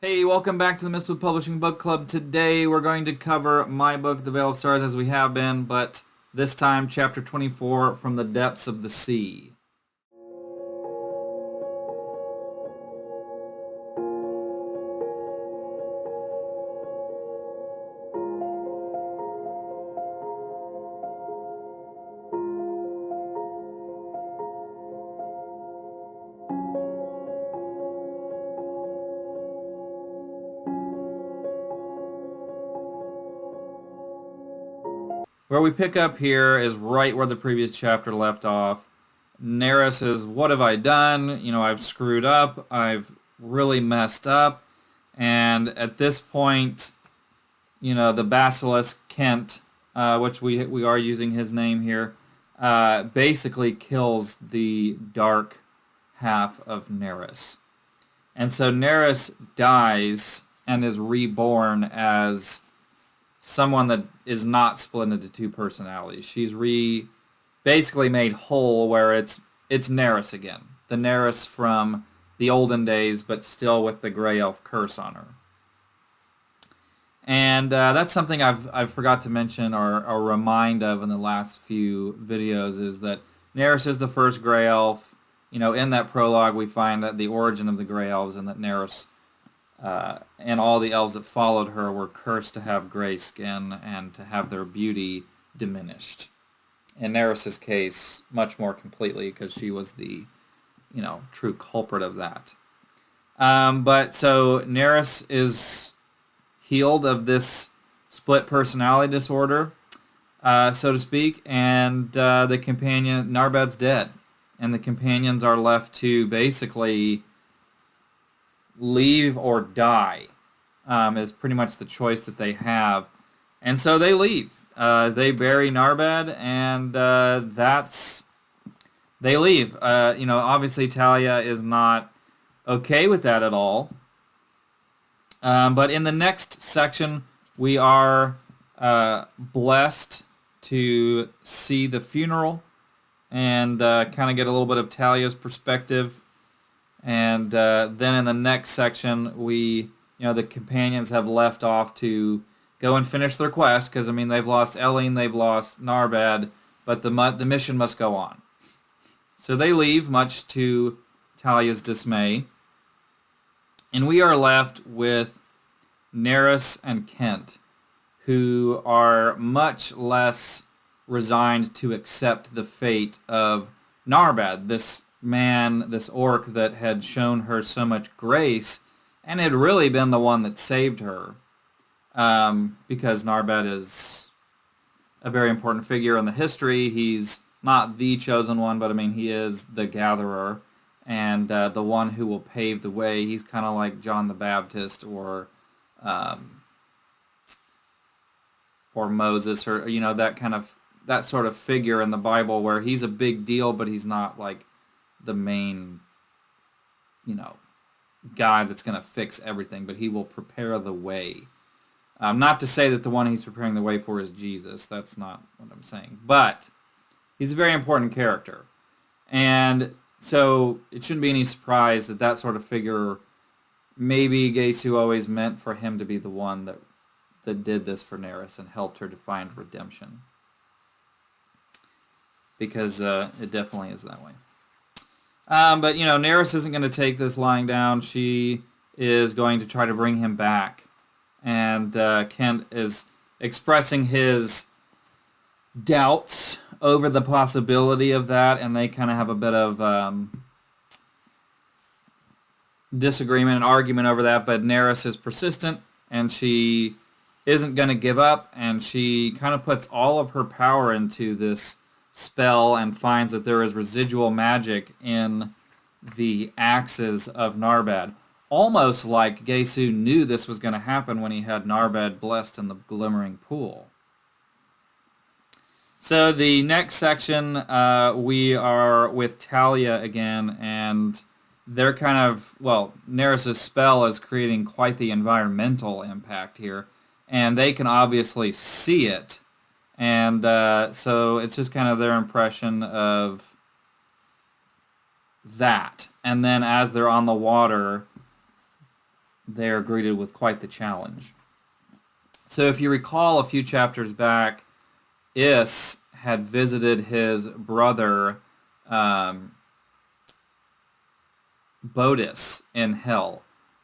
Hey, welcome back to the Mistwood Publishing Book Club. Today we're going to cover my book, The Veil of Stars, as we have been, but this time chapter 24, From the Depths of the Sea. Where we pick up here is right where the previous chapter left off. Neris says, what have I done? I've screwed up. I've really messed up. And at this point, the basilisk Kent, which we are using his name here, basically kills the dark half of Neris. And so Neris dies and is reborn as someone that is not split into two personalities. She's basically made whole, where it's Neris again. The Neris from the olden days, but still with the gray elf curse on her. And that's something I've forgot to mention or remind of in the last few videos, is that Neris is the first gray elf. In that prologue we find that the origin of the gray elves, and that Neris and all the elves that followed her were cursed to have gray skin and to have their beauty diminished. In Neris's case, much more completely, because she was the, true culprit of that. But so Neris is healed of this split personality disorder, so to speak, and the companion, Narbad's dead, and the companions are left to basically leave or die, is pretty much the choice that they have. And so they leave. They bury Narbad, and they leave. Obviously Talia is not okay with that at all. But in the next section, we are blessed to see the funeral and kind of get a little bit of Talia's perspective. And then in the next section, the companions have left off to go and finish their quest, because, they've lost Eileen, they've lost Narbad, but the mission must go on. So they leave, much to Talia's dismay. And we are left with Neris and Kent, who are much less resigned to accept the fate of Narbad, this man, this orc that had shown her so much grace and had really been the one that saved her, because Narbad is a very important figure in the history. He's not the chosen one, but he is the gatherer, and the one who will pave the way. He's kind of like John the Baptist, or Moses, or that sort of figure in the Bible, where he's a big deal, but he's not like the main, guy that's going to fix everything, but he will prepare the way. Not to say that the one he's preparing the way for is Jesus. That's not what I'm saying. But he's a very important character. And so it shouldn't be any surprise that that sort of figure, maybe Gesu always meant for him to be the one that did this for Neris and helped her to find redemption. Because it definitely is that way. But, Neris isn't going to take this lying down. She is going to try to bring him back. And Kent is expressing his doubts over the possibility of that, and they kind of have a bit of disagreement and argument over that, but Neris is persistent, and she isn't going to give up, and she kind of puts all of her power into this spell and finds that there is residual magic in the axes of Narbad. Almost like Gesu knew this was going to happen when he had Narbad blessed in the glimmering pool. So the next section, we are with Talia again, and they're Neris' spell is creating quite the environmental impact here, and they can obviously see it. And so it's just kind of their impression of that. And then as they're on the water, they are greeted with quite the challenge. So if you recall a few chapters back, Is had visited his brother Bodis in hell,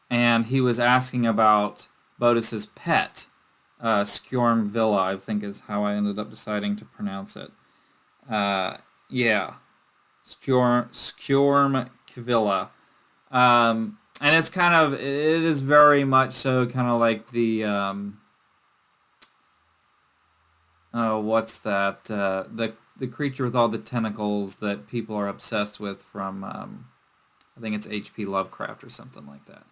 and he was asking about Bodis's pet, Skjormvilla, I think is how I ended up deciding to pronounce it. Yeah, Skjormvilla. And it is very much so kind of like the, what's that? The creature with all the tentacles that people are obsessed with from, I think it's H.P. Lovecraft or something like that.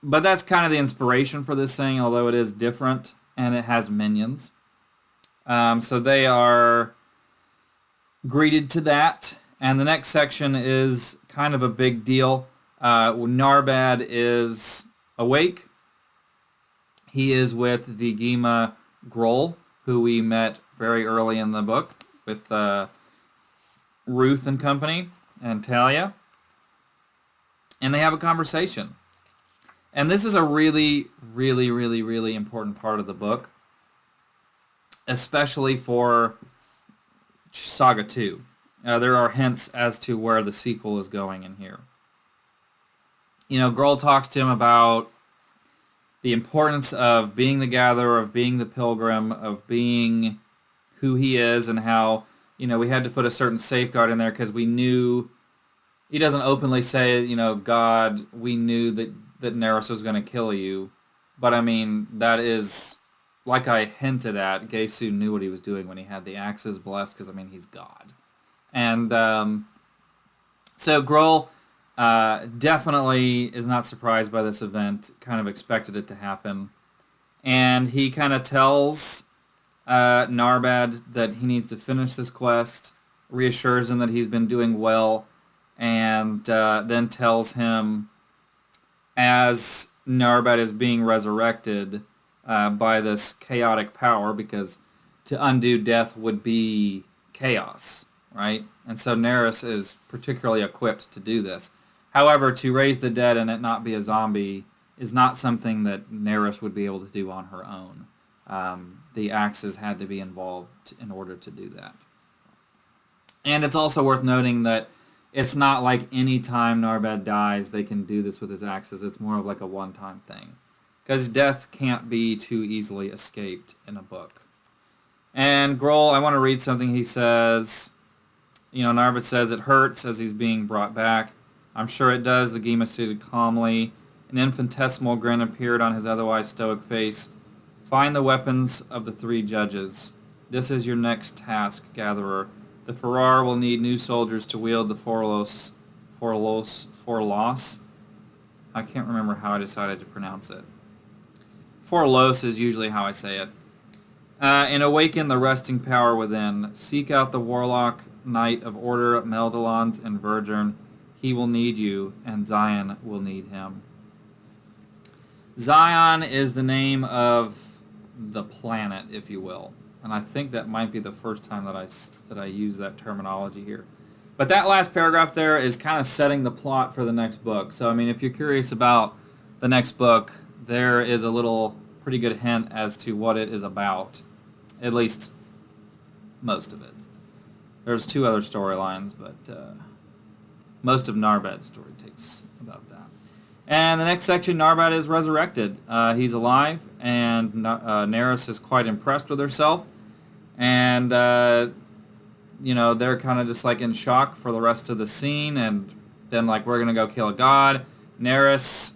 But that's kind of the inspiration for this thing, although it is different, and it has minions. So they are greeted to that, and the next section is kind of a big deal. Narbad is awake. He is with the Gema Groll, who we met very early in the book with Ruth and company and Talia. And they have a conversation. And this is a really, really, really, really important part of the book, especially for Saga 2. There are hints as to where the sequel is going in here. You know, Groll talks to him about the importance of being the gatherer, of being the pilgrim, of being who he is, and how, you know, we had to put a certain safeguard in there because we knew, he doesn't openly say, you know, God, we knew that Neris was going to kill you. But, I mean, that is, like I hinted at, Gesu knew what he was doing when he had the axes blessed, because, I mean, he's God. And so Groll definitely is not surprised by this event, kind of expected it to happen. And he kind of tells Narbad that he needs to finish this quest, reassures him that he's been doing well, and then tells him, as Narbad is being resurrected by this chaotic power, because to undo death would be chaos, right? And so Neris is particularly equipped to do this. However, to raise the dead and it not be a zombie is not something that Neris would be able to do on her own. The axes had to be involved in order to do that. And it's also worth noting that it's not like any time Narbad dies they can do this with his axes. It's more of like a one-time thing. Because death can't be too easily escaped in a book. And Groll, I want to read something he says. You know, Narbad says, "It hurts," as he's being brought back. "I'm sure it does," the Gema stated calmly. An infinitesimal grin appeared on his otherwise stoic face. "Find the weapons of the 3 judges. This is your next task, Gatherer. The Farrar will need new soldiers to wield the Forlos. I can't remember how I decided to pronounce it. Forlos is usually how I say it. And awaken the resting power within. Seek out the Warlock Knight of Order, Meldalons, and Verdurn. He will need you, and Zion will need him." Zion is the name of the planet, if you will. And I think that might be the first time that I use that terminology here. But that last paragraph there is kind of setting the plot for the next book. So, I mean, if you're curious about the next book, there is a little pretty good hint as to what it is about. At least most of it. There's 2 other storylines, but most of Narbad's story takes about that. And the next section, Narbad is resurrected. He's alive, and Neris is quite impressed with herself. And, you know, they're kind of just like in shock for the rest of the scene, and then like, we're going to go kill a god. Neris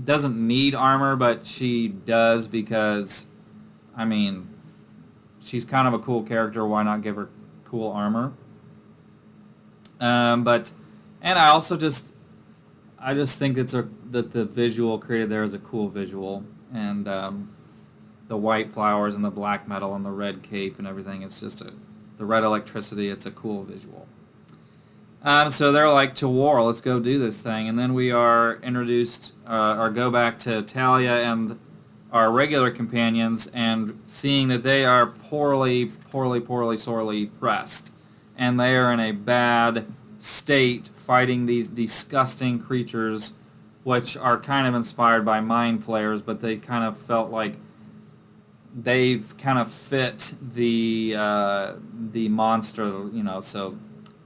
doesn't need armor, but she does because, I mean, she's kind of a cool character. Why not give her cool armor? And I also just think that the visual created there is a cool visual, and the white flowers and the black metal and the red cape and everything. It's just the red electricity. It's a cool visual. So they're like, to war, let's go do this thing. And then we are introduced, or go back to Talia and our regular companions, and seeing that they are poorly, sorely pressed. And they are in a bad state fighting these disgusting creatures which are kind of inspired by mind flayers, but they kind of felt like they've kind of fit the monster, you know. So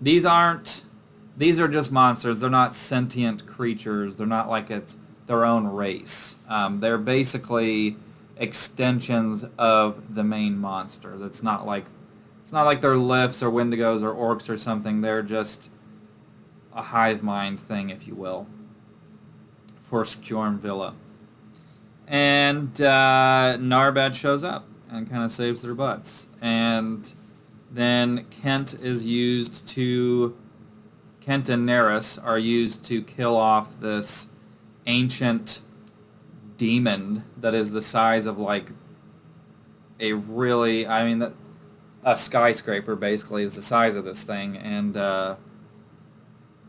these are just monsters. They're not sentient creatures. They're not like it's their own race. They're basically extensions of the main monster. It's not like they're Lifts or Wendigos or Orcs or something. They're just a hive mind thing, if you will, for Skjornvilla. And Narbad shows up and kind of saves their butts. And then Kent and Nerys are used to kill off this ancient demon that is the size of like a really, I mean, a skyscraper basically is the size of this thing. And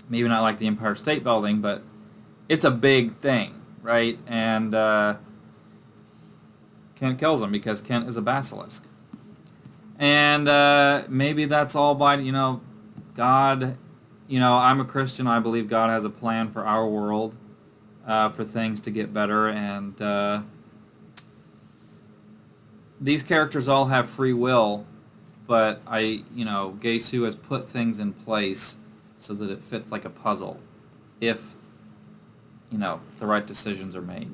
maybe not like the Empire State Building, but it's a big thing, right? And Kent kills him because Kent is a basilisk. And maybe that's all by, you know, God, you know, I'm a Christian. I believe God has a plan for our world, for things to get better. And these characters all have free will, but Gesu has put things in place so that it fits like a puzzle if, you know, the right decisions are made.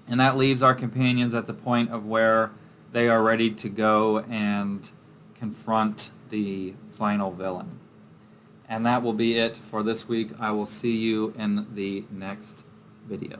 And that leaves our companions at the point of where they are ready to go and confront the final villain. And that will be it for this week. I will see you in the next video.